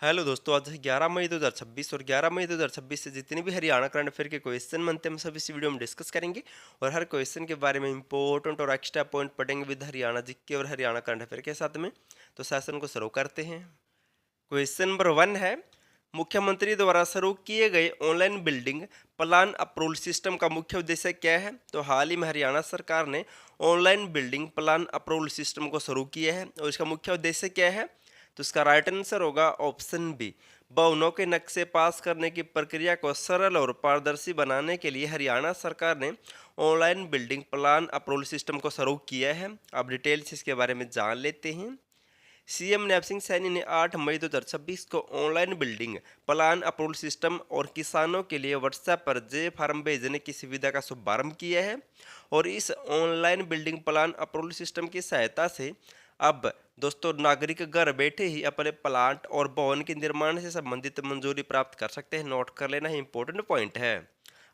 Hello दोस्तों, आज है 11 मई 2026 और 11 मई 2026 से जितने भी हरियाणा करंट अफेयर के क्वेश्चन बनते हैं हम सब इस वीडियो में डिस्कस करेंगे। और हर क्वेश्चन के बारे में इंपॉर्टेंट और एक्स्ट्रा पॉइंट पढ़ेंगे विद हरियाणा जीके और हरियाणा करंट अफेयर के साथ में। तो सेशन को शुरू करते हैं। क्वेश्चन नंबर 1 है, मुख्यमंत्री द्वारा शुरू किए गए online building plan approval system का मुख्य उद्देश्य क्या है। तो हाल ही में हरियाणा सरकार ने online building plan approval system को शुरू किया है और इसका मुख्य उद्देश्य क्या है। तो इसका राइट आंसर होगा ऑप्शन बी। भवनों के नक्शे पास करने की प्रक्रिया को सरल और पारदर्शी बनाने के लिए हरियाणा सरकार ने online building plan approval system को शुरू किया है। अब डिटेल से इसके बारे में जान लेते हैं। सीएम नैब सिंह सैनी ने 8 मई 2026 को online building plan approval system और किसानों के लिए व्हाट्सएप पर जे फार्म भेजने की सुविधा का शुभारंभ किया है। और इस online building plan approval system की सहायता से अब दोस्तों नागरिक घर बैठे ही अपने प्लांट और भवन के निर्माण से संबंधित मंजूरी प्राप्त कर सकते हैं। नोट कर लेना, इंपॉर्टेंट पॉइंट है।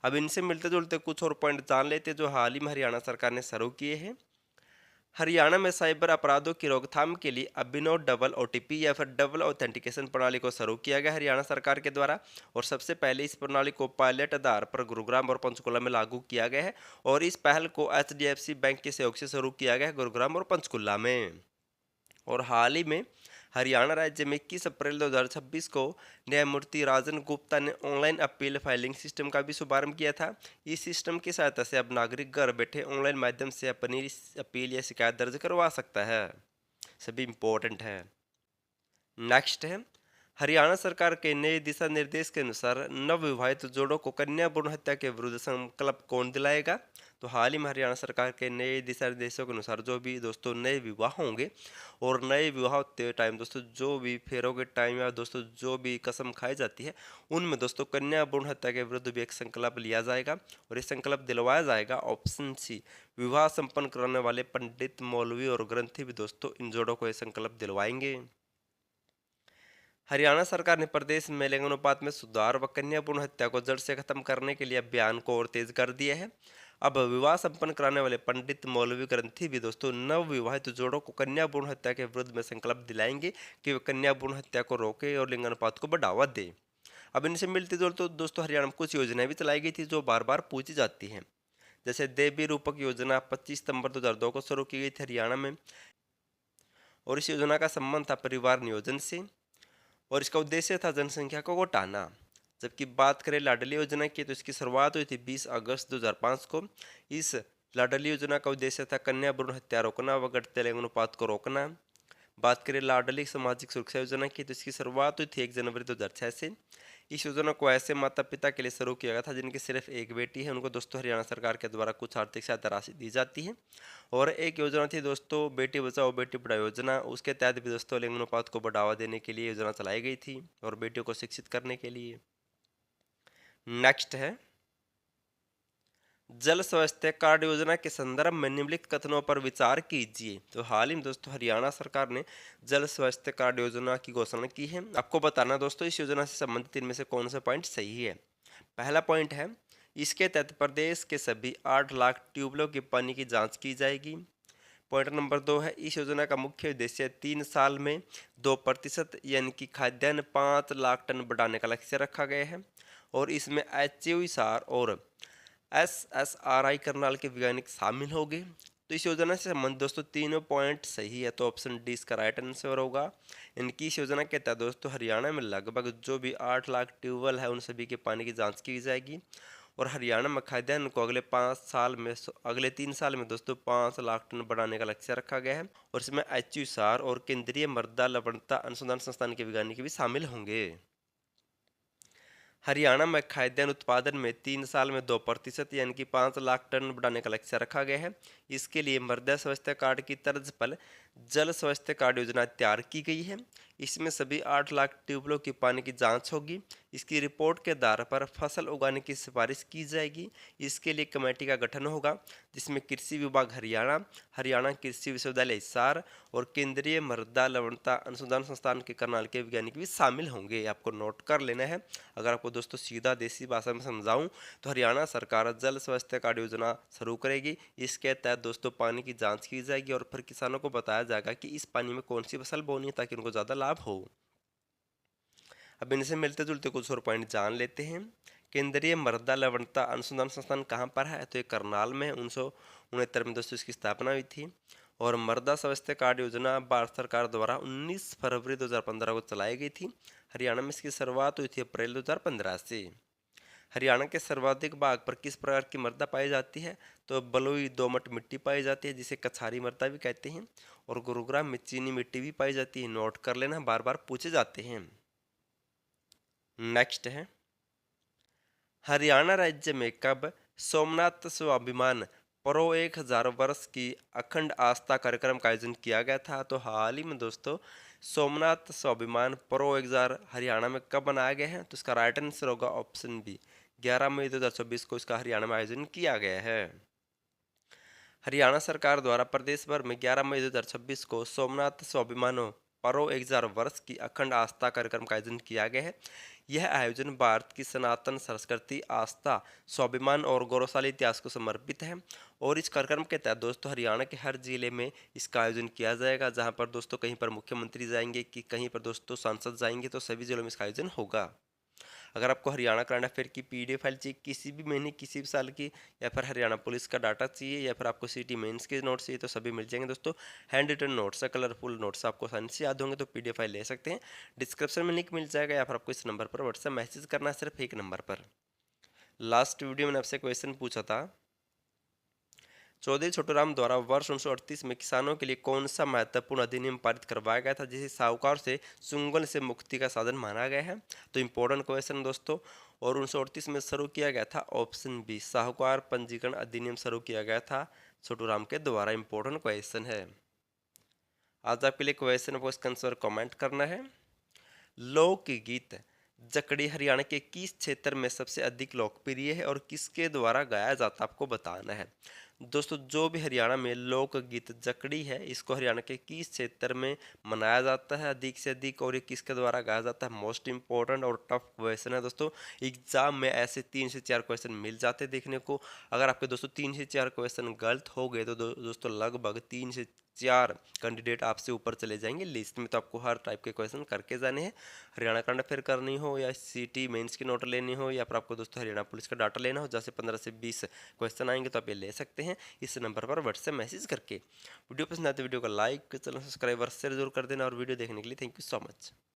अब इनसे मिलते जुलते कुछ और पॉइंट जान लेते हैं जो हाल ही में हरियाणा सरकार ने शुरू किए हैं। हरियाणा में साइबर अपराधों की रोकथाम के लिए अभिनव डबल ओटीपी या फिर डबल ऑथेंटिकेशन प्रणाली को शुरू किया गया हरियाणा सरकार के द्वारा। और सबसे पहले इस प्रणाली को पायलट आधार पर गुरुग्राम और पंचकुला में लागू किया गया है। और इस पहल को एचडीएफसी बैंक के सहयोग से शुरू किया गया है गुरुग्राम और पंचकुला में। और हाल ही में हरियाणा राज्य में 21 अप्रैल 2026 को न्यायमूर्ति राजन गुप्ता ने ऑनलाइन अपील फाइलिंग सिस्टम का भी शुभारंभ किया था। इस सिस्टम की सहायता से अब नागरिक घर बैठे ऑनलाइन माध्यम से अपनी अपील या शिकायत दर्ज करवा सकता है। सभी इंपॉर्टेंट है। नेक्स्ट है, हरियाणा सरकार के नए दिशा निर्देश के अनुसार नवविवाहित जोड़ों को कन्या भ्रूण हत्या के विरुद्ध संकल्प कौन दिलाएगा। तो हाल ही में हरियाणा सरकार के नए दिशा निर्देशों के अनुसार जो भी दोस्तों नए विवाह होंगे और नए विवाह होते टाइम दोस्तों जो भी फेरों के टाइम या दोस्तों जो भी कसम खाई जाती है उनमें दोस्तों कन्या भ्रूण हत्या के विरुद्ध भी एक संकल्प लिया जाएगा। और ये संकल्प दिलवाया जाएगा ऑप्शन सी। विवाह संपन्न कराने वाले पंडित, मौलवी और ग्रंथी भी दोस्तों इन जोड़ों को ये संकल्प दिलवाएंगे। हरियाणा सरकार ने प्रदेश में लिंगानुपात में सुधार व कन्या भ्रूण हत्या को जड़ से खत्म करने के लिए अभियान को और तेज कर दिया है। अब विवाह संपन्न कराने वाले पंडित, मौलवी, ग्रंथी भी दोस्तों नव विवाहित जोड़ों को कन्या भ्रूण हत्या के विरुद्ध में संकल्प दिलाएंगे कि वे कन्या भ्रूण हत्या को रोके और लिंगानुपात को बढ़ावा दे। अब इनसे मिलती जुलती तो दोस्तों हरियाणा में कुछ योजनाएं भी चलाई गई थी जो बार बार पूछी जाती हैं। जैसे देवी रूपक योजना 25 सितंबर 2002 को शुरू की गई थी हरियाणा में। और इस योजना का संबंध था परिवार नियोजन से और इसका उद्देश्य था जनसंख्या को घटाना। जबकि बात करें लाडली योजना की तो इसकी शुरुआत हुई थी 20 अगस्त 2005 को। इस लाडली योजना का उद्देश्य था कन्या भ्रूण हत्या रोकना व घटते लिंगानुपात को रोकना। बात करें लाडली सामाजिक सुरक्षा योजना की तो इसकी शुरुआत हुई थी 1 जनवरी 2006 से। इस योजना को ऐसे माता पिता के लिए शुरू किया गया था जिनकी सिर्फ एक बेटी है, उनको दोस्तों हरियाणा सरकार के द्वारा कुछ आर्थिक सहायता राशि दी जाती है। और एक योजना थी दोस्तों बेटी बचाओ बेटी पढ़ाओ योजना, उसके तहत भी दोस्तों लिंग अनुपात को बढ़ावा देने के लिए योजना चलाई गई थी और बेटियों को शिक्षित करने के लिए। नेक्स्ट है, जल स्वास्थ्य कार्ड योजना के संदर्भ में निम्नलिखित कथनों पर विचार कीजिए। तो हाल ही में दोस्तों हरियाणा सरकार ने जल स्वास्थ्य कार्ड योजना की घोषणा की है। आपको बताना दोस्तों इस योजना से संबंधित इनमें से कौन सा पॉइंट सही है। पहला पॉइंट है, इसके तहत प्रदेश के सभी 8 लाख ट्यूबवेलों के पानी की जांच की जाएगी। पॉइंट नंबर 2 है, इस योजना का मुख्य उद्देश्य 3 साल में 2% यानी कि खाद्यान्न 5 लाख टन बढ़ाने का लक्ष्य रखा गया है। और इसमें एचयूईसार और एसएसआरआई करनाल के वैज्ञानिक शामिल होंगे। तो इस योजना से संबंधित दोस्तों तीनों पॉइंट सही है, तो ऑप्शन डी इसका राइट आंसर होगा। इनकी इस योजना के तहत दोस्तों हरियाणा में लगभग जो भी 8 लाख ट्यूबवेल है उन सभी के पानी की जांच की जाएगी। और हरियाणा में खाद्यान्न को अगले 3 साल में दोस्तों 5 लाख टन बढ़ाने का लक्ष्य रखा गया है। और इसमें एचयूसार और केंद्रीय मृदा लवणता अनुसंधान संस्थान के वैज्ञानिक भी शामिल होंगे। हरियाणा में खाद्यान्न उत्पादन में 3 साल में 2% यानी कि 5 लाख टन बढ़ाने का लक्ष्य रखा गया है। इसके लिए मृदा स्वास्थ्य कार्ड की तर्ज पर जल स्वास्थ्य कार्ड योजना तैयार की गई है। इसमें सभी 8 लाख ट्यूबवेलों की पानी की जांच होगी। इसकी रिपोर्ट के आधार पर फसल उगाने की सिफारिश की जाएगी। इसके लिए कमेटी का गठन होगा जिसमें कृषि विभाग हरियाणा, हरियाणा कृषि विश्वविद्यालय हिसार और केंद्रीय मृदा लवणता अनुसंधान संस्थान के करनाल के वैज्ञानिक भी शामिल होंगे। आपको नोट कर लेना है। अगर आपको दोस्तों सीधा देसी भाषा में समझाऊं तो हरियाणा सरकार जल स्वास्थ्य कार्ड योजना शुरू करेगी। इसके तहत दोस्तों पानी की जांच की जाएगी और फिर किसानों को बताया जाएगा कि इस पानी में कौन सी फसल बोनी है ताकि उनको ज़्यादा लाभ हो। अब इनसे मिलते जुलते कुछ और पॉइंट जान लेते हैं। केंद्रीय मृदा लवणता अनुसंधान संस्थान कहाँ पर है, तो ये करनाल में है। 1969 में दोस्तों इसकी स्थापना हुई थी। और मृदा स्वास्थ्य कार्ड योजना भारत सरकार द्वारा 19 फरवरी 2015 को चलाई गई थी। हरियाणा में इसकी शुरुआत हुई थी अप्रैल 2015 से। हरियाणा के सर्वाधिक भाग पर किस प्रकार की मृदा पाई जाती है, तो बलुई दोमट मिट्टी पाई जाती है जिसे कछारी मृदा भी कहते हैं। और गुरुग्राम में चीनी मिट्टी भी पाई जाती है। नोट कर लेना, बार बार पूछे जाते हैं। नेक्स्ट है, हरियाणा राज्य में कब सोमनाथ स्वाभिमान पर्व 1000 वर्ष की अखंड आस्था कार्यक्रम का आयोजन किया गया था, तो हाल ही में दोस्तों सोमनाथ स्वाभिमान पर्व 1000 हरियाणा में कब मनाया गया है, तो इसका राइट आंसर होगा ऑप्शन बी, 11 मई 2024 को इसका हरियाणा में आयोजन किया गया है। हरियाणा सरकार द्वारा प्रदेश भर में 11 मई 2026 को सोमनाथ स्वाभिमानो पर्व 1000 वर्ष की अखंड आस्था कार्यक्रम का आयोजन किया गया है। यह आयोजन भारत की सनातन संस्कृति, आस्था, स्वाभिमान और गौरवशाली इतिहास को समर्पित है। और इस कार्यक्रम के तहत दोस्तों हरियाणा के हर जिले में इसका आयोजन किया जाएगा, जहां पर दोस्तों कहीं पर मुख्यमंत्री जाएंगे कि कहीं पर दोस्तों सांसद जाएंगे, तो सभी जिलों में इसका आयोजन होगा। अगर आपको हरियाणा करंट अफेयर की पीडीएफ फाइल चाहिए किसी भी महीने किसी भी साल की, या फिर हरियाणा पुलिस का डाटा चाहिए, या फिर आपको सिटी मेंस के नोट्स चाहिए, तो सभी मिल जाएंगे दोस्तों। हैंड रिटन नोट्स है, कलरफुल नोट्स आपको आसानी से याद होंगे, तो पीडीएफ फाइल ले सकते हैं। डिस्क्रिप्शन में लिंक मिल जाएगा, या फिर आपको इस नंबर पर व्हाट्सएप मैसेज करना है, सिर्फ एक नंबर पर। लास्ट वीडियो में आपसे क्वेश्चन पूछा था, चौधरी छोटूराम द्वारा वर्ष 1938 में किसानों के लिए कौन सा महत्वपूर्ण अधिनियम पारित करवाया गया था जिसे साहूकार से चुंगल से मुक्ति का साधन माना गया है, तो इंपॉर्टेंट क्वेश्चन दोस्तों। और 1938 में शुरू किया गया था ऑप्शन बी, साहूकार पंजीकरण अधिनियम शुरू किया गया था छोटूराम के द्वारा। इंपॉर्टेंट क्वेश्चन है। आज आपके लिए क्वेश्चन आपको इसका आंसर कमेंट करना है। लोकगीत जकड़ी हरियाणा के किस क्षेत्र में सबसे अधिक लोकप्रिय है और किसके द्वारा गाया जाता है, आपको बताना है। दोस्तों जो भी हरियाणा में लोकगीत जकड़ी है, इसको हरियाणा के किस क्षेत्र में मनाया जाता है अधिक से अधिक, और ये किसके द्वारा गाया जाता है। मोस्ट इंपॉर्टेंट और टफ क्वेश्चन है दोस्तों। एग्जाम में ऐसे 3 से 4 क्वेश्चन मिल जाते हैं देखने को। अगर आपके दोस्तों 3 से 4 क्वेश्चन गलत हो गए तो दोस्तों लगभग 3 से 4 कैंडिडेट आपसे ऊपर चले जाएंगे लिस्ट में। तो आपको हर टाइप के क्वेश्चन करके जाने हैं। हरियाणा करंट अफेयर करनी हो, या सिटी मेंस की नोट लेनी हो, या फिर आपको दोस्तों हरियाणा पुलिस का डाटा लेना हो, जैसे 15 से 20 क्वेश्चन आएंगे तो आप ये ले सकते हैं इस नंबर पर व्हाट्सएप मैसेज करके। वीडियो पसंद आए तो वीडियो को लाइक, चैनल सब्सक्राइब और शेयर जरूर कर देना। और वीडियो देखने के लिए थैंक यू सो मच।